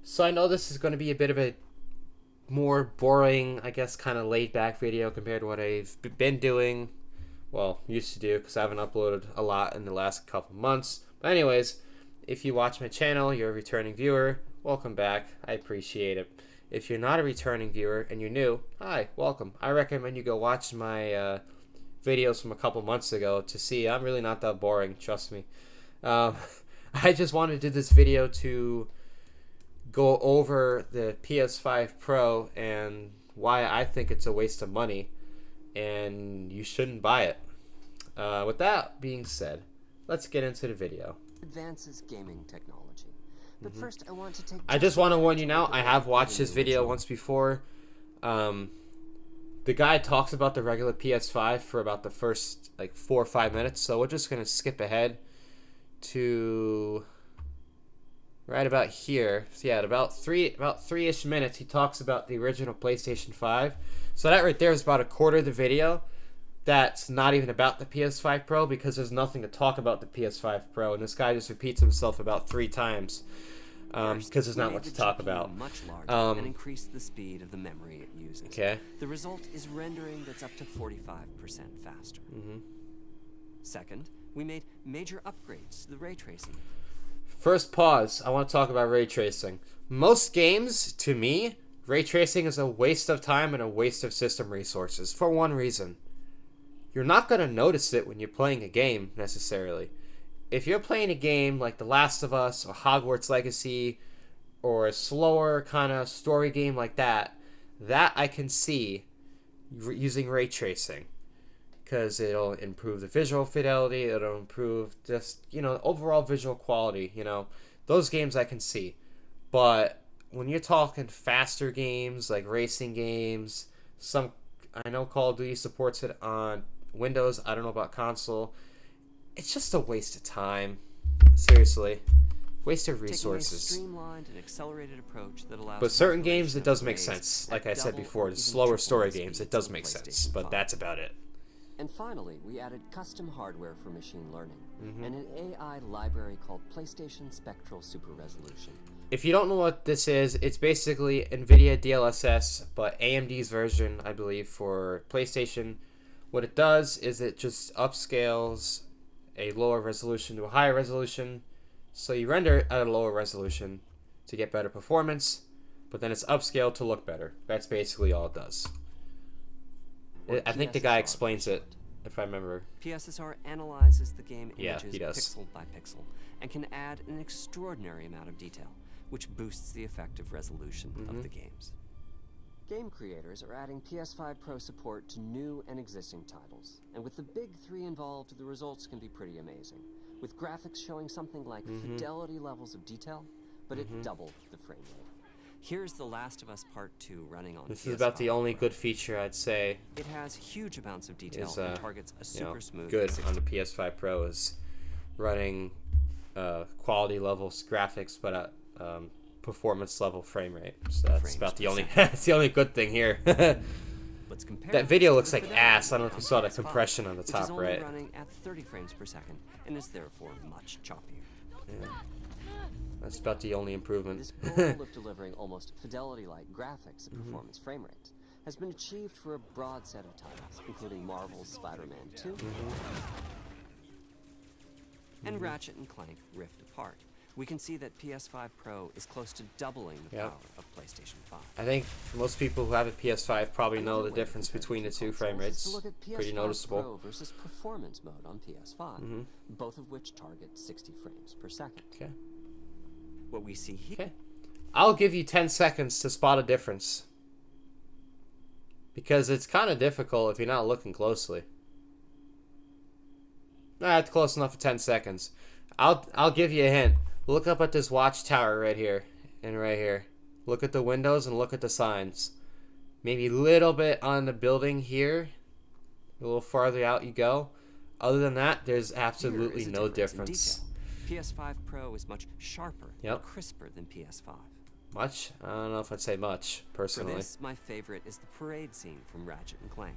So I know this is going to be a bit of a more boring, I guess, kind of laid back video compared to what I've been doing. Well, used to do, because I haven't uploaded a lot in the last couple months. But anyways, if you watch my channel, you're a returning viewer, welcome back. I appreciate it. If you're not a returning viewer and you're new, hi, welcome. I recommend you go watch my videos from a couple months ago to see I'm really not that boring, trust me. I just wanted to do this video to go over the PS5 Pro and why I think it's a waste of money and you shouldn't buy it. With that being said, let's get into the video. Advances gaming technology. But first, I just want to warn you now, I have watched this video once before. The guy talks about the regular PS5 for about the first like 4 or 5 minutes, so we're just going to skip ahead to right about here. So yeah, at about three-ish minutes, he talks about the original PlayStation 5. So that right there is about a quarter of the video. That's not even about the PS5 Pro because there's nothing to talk about the PS5 Pro, and this guy just repeats himself about 3 times because there's not much to talk about. Much larger and increase the speed of the memory it uses. Okay. The result is rendering that's up to 45% faster. Second, we made major upgrades to the ray tracing. First pause, I want to talk about ray tracing. Most games, to me, ray tracing is a waste of time and a waste of system resources for one reason. You're not going to notice it when you're playing a game, necessarily. If you're playing a game like The Last of Us or Hogwarts Legacy or a slower kind of story game like that I can see using ray tracing. Because it'll improve the visual fidelity, it'll improve just, overall visual quality, Those games I can see. But when you're talking faster games, like racing games, I know Call of Duty supports it on Windows, I don't know about console. It's just a waste of time. Seriously. Waste of resources. Taking a streamlined and accelerated approach that allows but certain games, it does make sense. Like I said before, the slower story games, it does make sense. But that's about it. And finally, we added custom hardware for machine learning and an AI library called PlayStation Spectral Super Resolution. If you don't know what this is, it's basically NVIDIA DLSS, but AMD's version, I believe, for PlayStation. What it does is it just upscales a lower resolution to a higher resolution. So you render at a lower resolution to get better performance, but then it's upscaled to look better. That's basically all it does. I think the guy explains it, if I remember. PSSR analyzes the game images pixel by pixel and can add an extraordinary amount of detail, which boosts the effective resolution of the games. Game creators are adding PS5 Pro support to new and existing titles, and with the big 3 involved, the results can be pretty amazing, with graphics showing something like fidelity levels of detail, but it doubled the frame rate. Here's The Last of Us Part 2 running on This PS5 is about the only Pro. good feature I'd say. It has huge amounts of detail Is, and targets a super smooth. Good on the PS5 Pro is running quality levels graphics, but at performance level frame rate. So that's about the only that's the only good thing here. Let's compare that video looks like fidelity ass. I don't know if you saw the PS5, compression on the which top is only right. running at 30 frames per second and is therefore much choppier. Yeah. That's about the only improvement. This goal of delivering almost fidelity-like graphics at performance frame rates has been achieved for a broad set of titles, including Marvel's Spider-Man 2 and Ratchet & Clank Rift Apart. We can see that PS5 Pro is close to doubling the power of PlayStation 5. I think most people who have a PS5 probably know the difference between the 2 frame rates. To look at PS5 Pretty noticeable. Pro versus performance mode on PS5, both of which target 60 frames per second. Okay. What we see here. Okay. I'll give you 10 seconds to spot a difference. Because it's kind of difficult if you're not looking closely. That's close enough for 10 seconds. I'll give you a hint. Look up at this watchtower right here and right here. Look at the windows and look at the signs. Maybe a little bit on the building here. A little farther out you go. Other than that, there's absolutely no difference. PS5 Pro is much sharper and crisper than PS5. Much? I don't know if I'd say much, personally. For this, my favorite is the parade scene from Ratchet & Clank.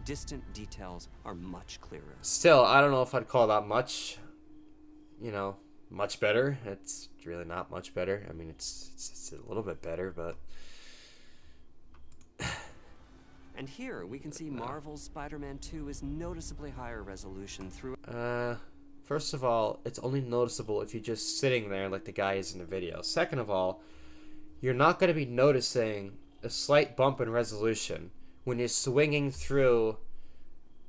Distant details are much clearer. Still, I don't know if I'd call that much. much better. It's really not much better. I mean, it's a little bit better, but... And here we can see Marvel's Spider-Man 2 is noticeably higher resolution through... First of all, it's only noticeable if you're just sitting there like the guy is in the video. Second of all, you're not going to be noticing a slight bump in resolution when you're swinging through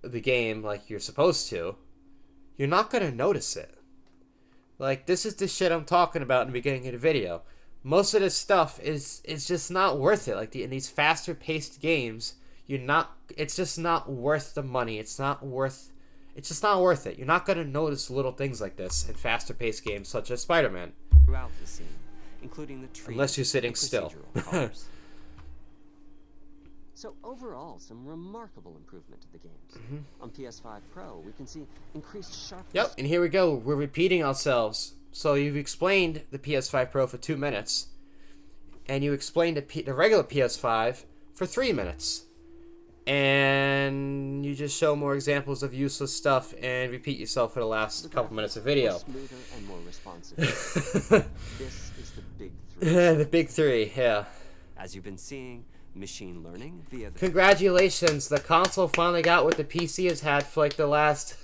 the game like you're supposed to. You're not going to notice it. Like, this is the shit I'm talking about in the beginning of the video. Most of this stuff is just not worth it. Like, in these faster paced games, it's just not worth the money. It's just not worth it. You're not going to notice little things like this in faster paced games such as Spider-Man. Throughout the scene, including the trees, unless you're sitting still. So overall, some remarkable improvement to the games. On PS5 Pro, we can see increased sharpness. Yep, and here we go. We're repeating ourselves. So you've explained the PS5 Pro for 2 minutes, and you explained the regular PS5 for 3 minutes. And you just show more examples of useless stuff and repeat yourself for the last couple minutes of video. Smoother and more responsive. This is the big 3. The big 3, yeah. As you've been seeing, machine learning via the... Congratulations, the console finally got what the PC has had for like the last...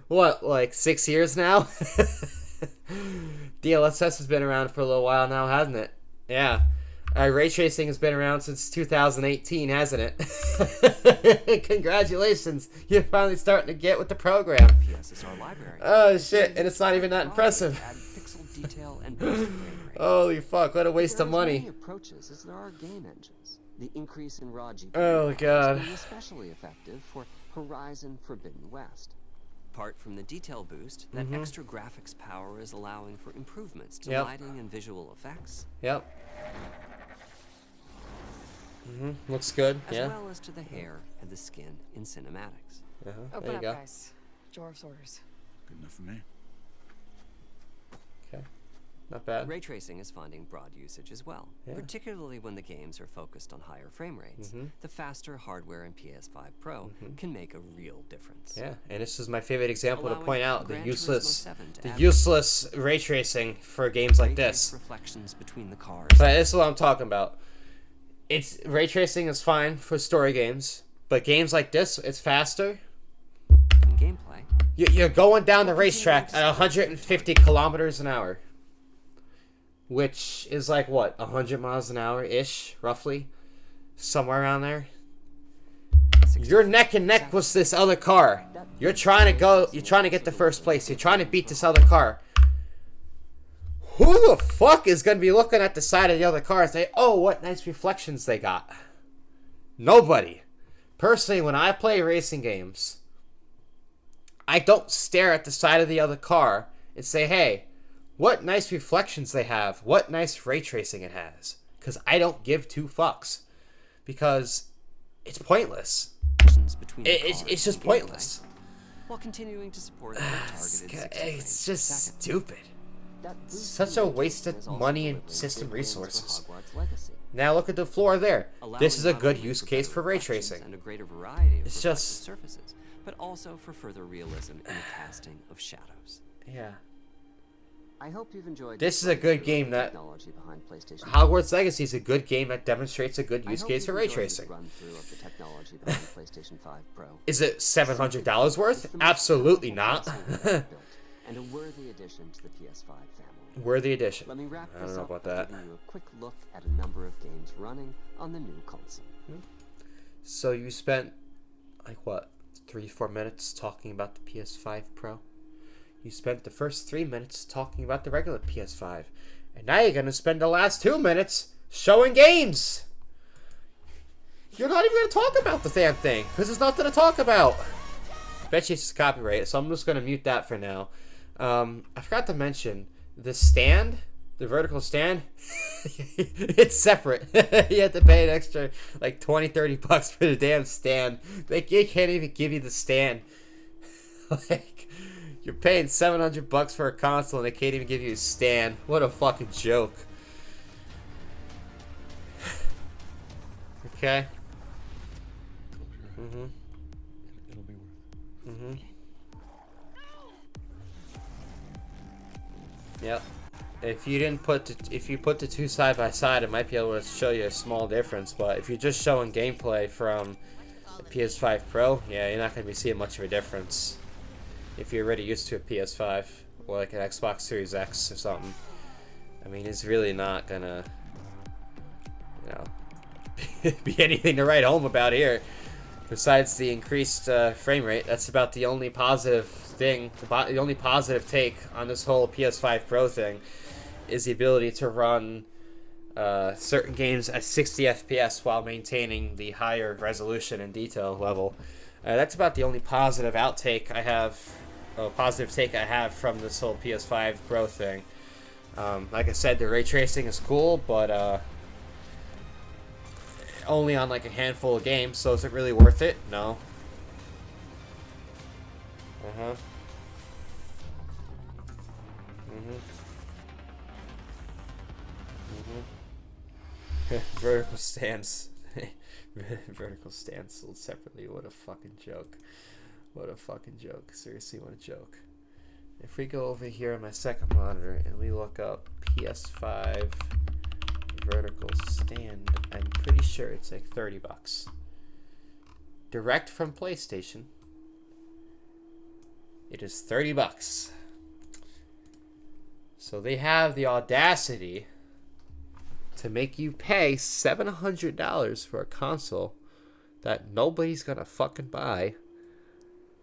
what, like 6 years now? DLSS has been around for a little while now, hasn't it? Yeah. Ray tracing has been around since 2018, hasn't it? Congratulations, you're finally starting to get with the program. PSSR library. Oh shit, and it's not even that impressive. Add pixel detail and boost frame rate. Holy fuck, what a waste of money. Many approaches as there are game engines. The increase in raw GPU oh god, is especially effective for Horizon Forbidden West. Apart from the detail boost, that extra graphics power is allowing for improvements to lighting and visual effects. Yep. Looks good, as well as to the hair and the skin in cinematics. Open up, guys. Dwarf's orders. Good enough for me. Okay. Not bad. Ray tracing is finding broad usage as well, particularly when the games are focused on higher frame rates. The faster hardware in PS5 Pro can make a real difference. Yeah, and this is my favorite example to point out the useless ray tracing for games like this. Reflections between the cars. But this is what I'm talking about. Ray tracing is fine for story games, but games like this, it's faster. In gameplay, you're going down the racetrack at 150 kilometers an hour, which is like what, 100 miles an hour ish, roughly, somewhere around there. You're neck and neck with this other car. You're trying to get the first place. You're trying to beat this other car. Who the fuck is going to be looking at the side of the other car and say, oh, what nice reflections they got? Nobody. Personally, when I play racing games, I don't stare at the side of the other car and say, hey, what nice reflections they have. What nice ray tracing it has. Because I don't give 2 fucks. Because it's pointless. It's just pointless. While continuing to support targeted it's just stupid. Such a waste of money and system resources. Now look at the floor there. This is a good use case for ray tracing. And a greater variety of it's just surfaces, but also for further realism in the casting of shadows. Yeah. I hope you've enjoyed. This is a good game that Hogwarts Legacy is a good game that demonstrates a good use case for ray tracing. Is it $700 worth? Absolutely not. And a worthy addition to the PS5 family. Worthy addition. Let me wrap I don't this know up about by that. giving you a quick look at a number of games running on the new console. So you spent, like what, 3-4 minutes talking about the PS5 Pro? You spent the first 3 minutes talking about the regular PS5. And now you're going to spend the last 2 minutes showing games! You're not even going to talk about the damn thing, because there's nothing to talk about! Bet you it's copyrighted, so I'm just going to mute that for now. I forgot to mention, the stand, the vertical stand, it's separate. You have to pay an extra, like, $20-$30 for the damn stand. They can't even give you the stand. Like, you're paying $700 for a console and they can't even give you a stand. What a fucking joke. Okay. It'll be worth it. Yep. If you put the two side by side, it might be able to show you a small difference. But if you're just showing gameplay from the PS5 Pro, yeah, you're not going to be seeing much of a difference. If you're already used to a PS5 or like an Xbox Series X or something, I mean, it's really not gonna, you know, be anything to write home about here. Besides the increased frame rate, that's about the only positive thing. The only positive take on this whole PS5 Pro thing is the ability to run certain games at 60 FPS while maintaining the higher resolution and detail level. That's about the only positive outtake I have, positive take I have from this whole PS5 Pro thing. Like I said, the ray tracing is cool, but only on like a handful of games, so is it really worth it? No. Vertical stance. Vertical stance sold separately. What a fucking joke. What a fucking joke. Seriously, what a joke. If we go over here on my second monitor and we look up PS5 vertical stand, I'm pretty sure it's like $30. Direct from PlayStation, it is $30. So they have the audacity to make you pay $700 for a console that nobody's gonna fucking buy,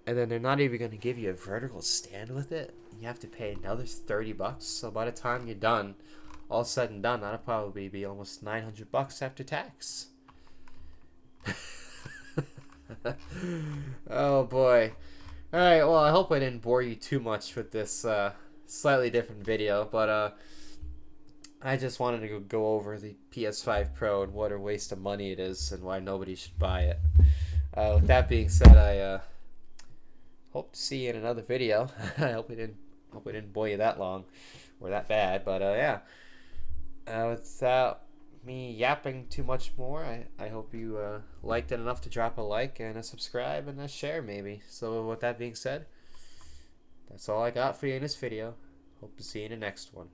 and then they're not even gonna give you a vertical stand with it. You have to pay another $30. So by the time you're done, all said and done, that'll probably be almost $900 after tax. Oh boy. Alright, well, I hope I didn't bore you too much with this slightly different video, but I just wanted to go over the PS5 Pro and what a waste of money it is and why nobody should buy it. With that being said, I hope to see you in another video. I hope we didn't bore you that long or that bad, but yeah. Without me yapping too much more, I hope you liked it enough to drop a like and a subscribe and a share maybe. So with that being said, that's all I got for you in this video. Hope to see you in the next one.